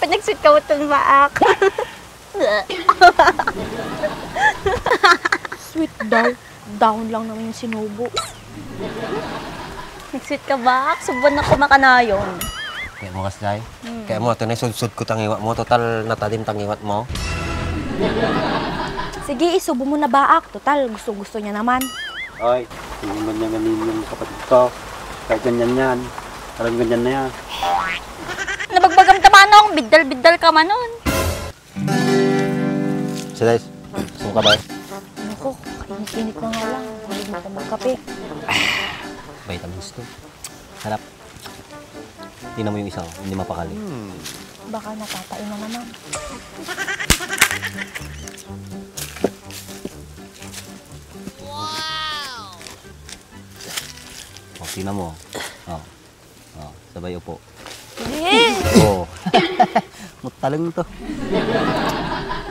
Pinag-sweet ka mo itong baak. Sweet daw. Down lang naman yung sinubo. Nag-sweet ka ba? Subuan na kumakanayon. Kaya mo kaslay. Kaya mo, ito na sud-sud ko tangiwat mo. Total natadim tangiwat mo. Sige, isubo mo na baak. Total, gusto-gusto niya naman. Ay, hindi man niya ganin yung kapatid ko. Kahit ganyan yan. Parang ganyan na yan. Nabagbagam ka manong, biddal-biddal ka manon. Sides, suka ba? Naku, kainit-init na nga lang. Hindi mo pa magkape. Vitamins to. Harap. Tingnan mo yung isang, hindi mapakali. Baka natatain na naman. O, tingnan mo. Sabay upo. Eh! Oo. Mutalang to.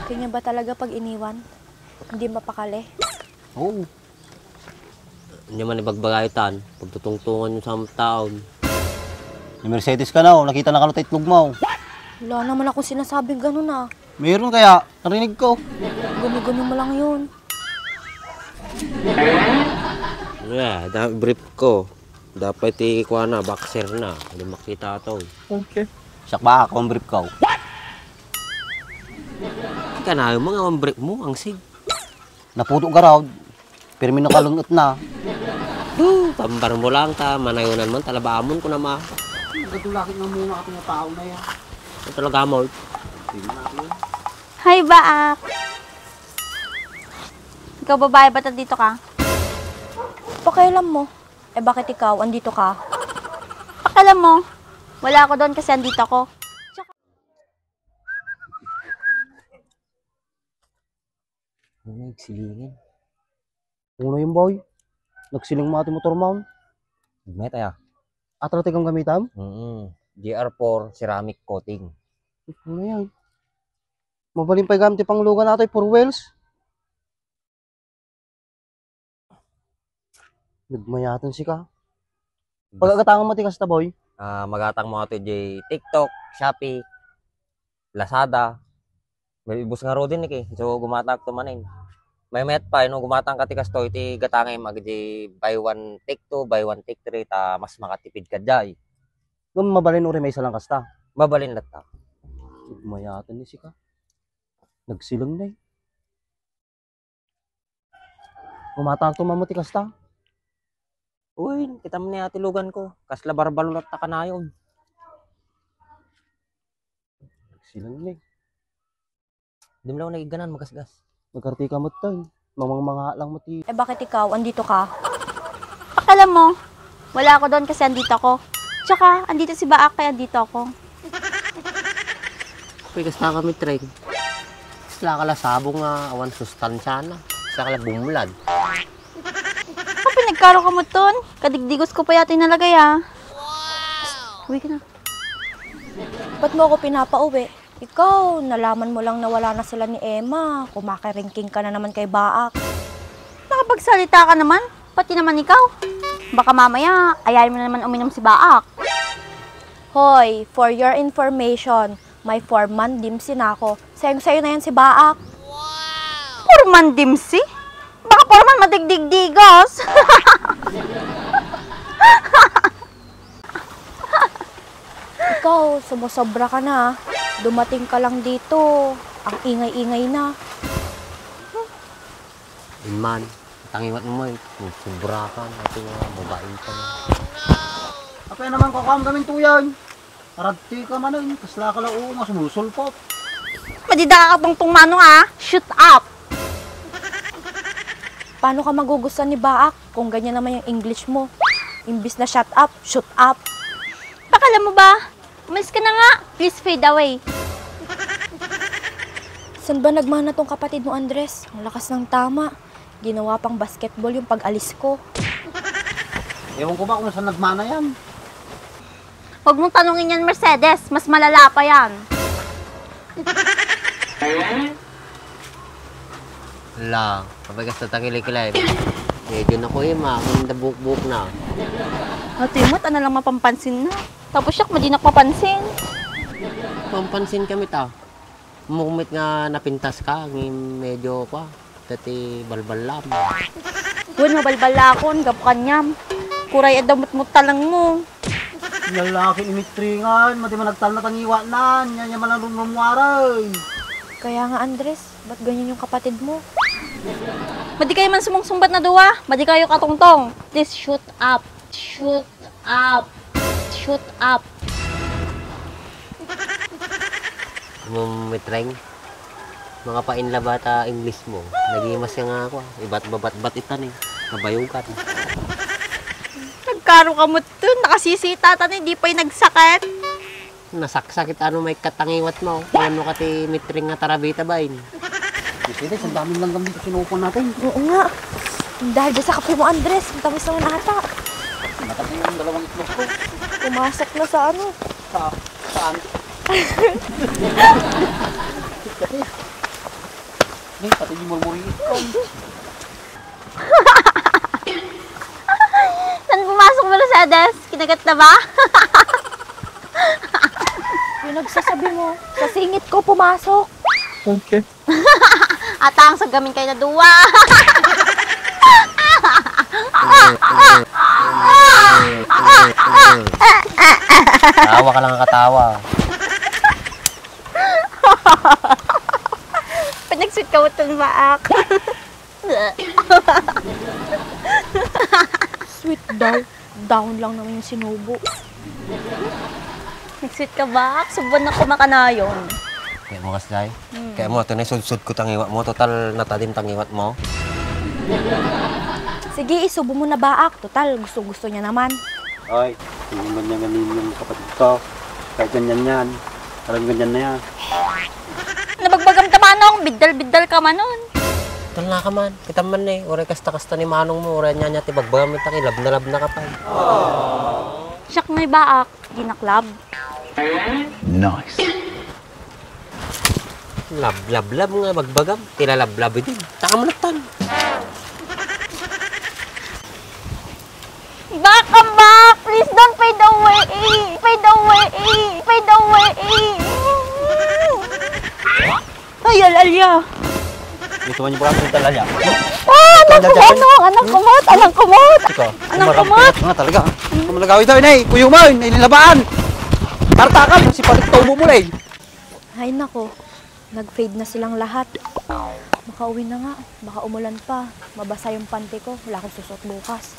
Kanya ba talaga pag iniwan? Hindi mapakali? Oo. Hindi man ibagbagaytan. Pagtutungtungan yung sa taon. Yung Mercedes ka na, nakita na ka na itlog mo. Wala naman akong sinasabing ganun ah. Meron kaya, narinig ko. Gano-gano mo lang yun. Yeah, brief ko. Dapat ikuha na, boxer na. Hindi makita ito. Okay. Siyak ba ako ang brief ko? Ika na, yung mga brief mo, ang sig. Naputo ka raw, pero may nakalunot na. Tambar mo lang ta, manayunan man, talabaamon ko na ma. Nagdulakit na muna ako ng tao na yan. Ito talaga mo. Hi, baak. Ikaw babae, ba't dito ka? Pakialam mo. Eh bakit ikaw, andito ka? Pakialam mo, wala ako doon kasi andito ako. Ano nagsilingin? Uno yung boy. Nagsiling mo ating motor mount. May tayo. Atratik ang gamitan? GR4 ceramic coating. Ano yan? Mabaling pa gamit pang lugan natin, 4 wheels. Nagmayatan si ka. Pagkakatangan mo tikas ta boy. Magatang mo ito di TikTok, Shopee, Lazada. May ibus nga ro din eh. So gumatang to manin. May met pa no gumatang ka tikas to iti gatangay mag di buy one take 2, buy one take 3 ta mas makatipid ka jay. Kung mabalin uri may isa lang kasta. Mabalin latta. Nagmayatan ni si ka. Nagsilang na eh. Gumatang to mamuti kasta. Uy, kita mo niya tilugan ko. Kasla barbalo latta ka na yun. Nagsilang na eh. Hindi mo lang nagiganan magasgas. Nagkartika mo tayo. Mga lang mo ti. Eh bakit ikaw, andito ka? Pakialam mo, wala ako doon kasi andito ako. Tsaka, andito si baak kaya andito ako. Uy, kasta kami train. Kasla ka la sabong nga awan sustansya na. Kasla ka la bumulad. Pinagkaro ka mo ton. Kadigdigos ko pa yata inalagay ah. Wow! Uwi ka na. Ba't mo ako pinapauwi? Ikaw, nalaman mo lang na wala na sila ni Emma. Kumakiringking ka na naman kay Baak. Nakapagsalita ka naman. Pati naman ikaw. Baka mamaya, ayayin mo na naman uminom si Baak. Hoy, for your information, may 4-man dimsi na ako. Sayang-sayo na yan si Baak. Purman dimsi? Baka purman madigdigdigos. Ikaw, sumusobra ka na. Dumating ka lang dito. Ang ingay-ingay na. Iman, tangiwat mo eh. Sobra ka, natin nga, babae ka na. Apa naman kakam kaming tuyan. Arati ka man eh. Kasla ka lang nga sumusulpot. Madida ka pong manong ah. Shoot up. Paano ka magugustuhan ni Baak kung ganyan naman yung English mo? Imbis na shut up, shoot up. Pakala mo ba? Umalis ka na nga. Please fade away. Saan ba nagmana tong kapatid mo, Andres? Ang lakas ng tama. Ginawa pang basketball yung pag-alis ko. Ewan ko ba kung saan nagmana yan. Huwag mong tanungin yan, Mercedes. Mas malala pa yan. Wala, kapag kasta tangili-kilay. Medyo na ko ma, kung nabuk-buk na. Ate mo, ano lang mapampansin na. Tapos siya, madi na mapansin. Pampansin kami ta. Mumit nga napintas ka, medyo pa. Dati balbalam. Huwag mabalbalakon, gapkanyam. Kuray adamot mo talang mo. Lalaki imitringan, mati man nagtal na tangiwa na, niya man ang rumumwaray. Kaya nga, Andres, ba't ganyan yung kapatid mo? Madi kayo man sumungsumbat na duwa. Madi kayo katungtong. Please shoot up. Shoot up. Shoot up. Mumitreng. Mga painla bata English mo. Nagimas ka nga ako. Iba't babat-bat itan eh. Nabayugan. Nagkaro ka mo to. Nakasisita tan, hindi pa'y nagsakit. Nasaksakit ano may katangiwat mo. Ano ka ti mitreng nga tarabita ba yun? Sige, ang daming langgam dito sinupon natin. Oo nga. Dahil dyan sa kape mo, Andres, ang tamis naman ata. Natabi yung dalawang itlog ko. Pumasok na sa ano. Saan? Nih, pati yung murmuri ito. Saan pumasok mo sa desk? Kinagat na ba? Yung nagsasabi mo, sa singit ko pumasok. Okay. Atang sa gamin kayo na duwa. Tawa ka lang katawa. Pinagsweet ka mo itong maak. Sweet daw. Down lang naman yung sinubo. Nagsweet ka ba? Subon na kumakanayon. Kaya mo kaslay. Kaya mo, ito na sud-sud ko tangiwat mo. Total, natadim tangiwat mo. Sige, isubo mo na baak. Total, gusto-gusto niya naman. Ay, hindi man niya ganin yung kapatid ko. Kahit ganyan yan. Parang ganyan na yan. Nabagbagam ka manong, biddal-biddal ka manon. Tala ka man. Kita man eh. Ure kasta-kasta ni manong mo. Ure niya niya tibagbagam yung tangi. Lab na ka pa. Siyak may baak, ginaklab. Nice. Lab nga bagbagam. Tilalab din. Taka mo nagtan. Back, come back! Please don't fade away! Fade away! Fade away! Ay, alalya! Gusto mo niyo pala ng talaya? Anak kumot! Ikaw, Anong kumot? Nga talaga. Kumalagawi daw inay. Kuyo mo, inilabaan. Tartakan, si palit tubo mo eh. Ay nako, nag-fade na silang lahat. Makauwi na nga, baka umulan pa. Mabasa yung panty ko, wala akong susot bukas.